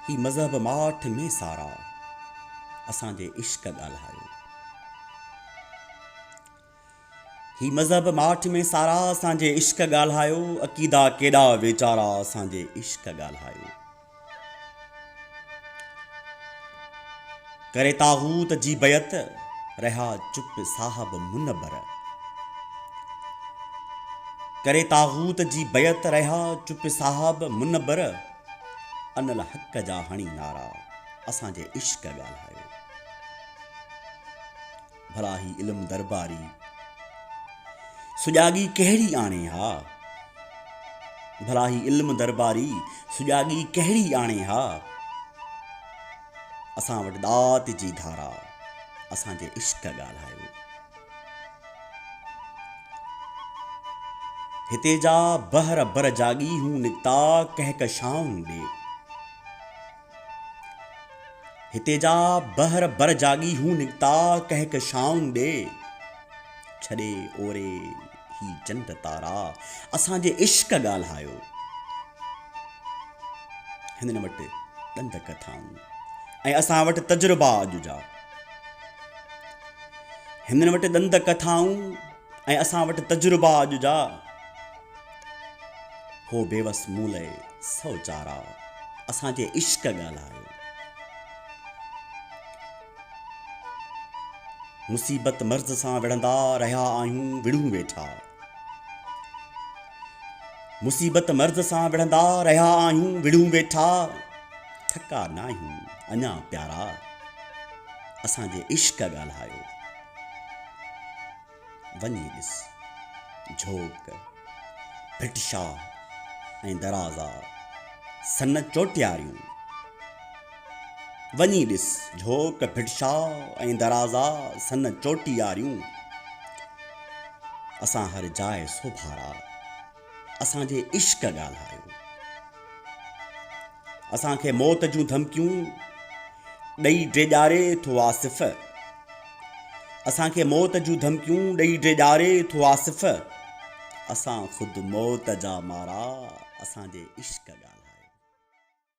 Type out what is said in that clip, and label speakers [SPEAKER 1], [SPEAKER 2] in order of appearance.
[SPEAKER 1] ही मज़हब माठ में सारा असांजे इश्क ॻाल्हायो। ही मज़हब माठ में सारा असांजे इश्क ॻाल्हायो। अक़ीदा केॾा वीचारा असांजे इश्क ॻाल्हायो। करे तागूत जी बैत रहा चुप साहब मुनबर। करे तागूत जी बैत रहा चुप साहब मुनबर। अनल हक़ जा हणी नारा असांजे इश्क ॻाल्हायो। भला ही इल्म दरबारी सुजागी कहिड़ी आणे हा। भला ही इल्म दरबारी सुजागी कहिड़ी आणे हा। असां वटि दात जी धारा असांजे इश्क ॻाल्हायो। हिते जा बहर बर जागी हूं निकिता कहकशाउनि ॾे। हिते जा बहर बर जागी हूं निकिता कहकशाउनि ॾे। छॾे ओरे ही चंड तारा असांजे इश्क ॻाल्हायो। हिननि वटि ॾंद कथाऊं ऐं असां वटि तजुर्बा अॼु जा। हिननि वटि ॾंद कथाऊं ऐं असां वटि तजुर्बा अॼु जा। हो बेवस मूं लाइ सौ चारा असांजे इश्क ॻाल्हायो। मुसीबत मर्ज़ सां विढ़ंदा रहिया आहियूं विढ़ूं वेठा। मुसीबत मर्ज़ सां विढ़ंदा रहिया आहियूं विढ़ूं वेठा। थका नाहियूं अञा प्यारा असांजे इश्क ॻाल्हायो। वञी ॾिस झोक भिटशा ऐं दराज़ा सन चोटियारियूं। वञी ॾिस झोक भिटशा ऐं दराज़ा सन चोटियारियूं। असां हर जाइ सोभारा असांजे इश्क ॻाल्हायो। असांखे मौत जूं धमकियूं ॾेई ड्रेॼारे थो आसिफ़। असांखे मौत जूं धमकियूं ॾेई ड्रेॼारे थो आसिफ़। असां ख़ुदि मौत जा मारा असांजे इश्क ॻाल्हायो।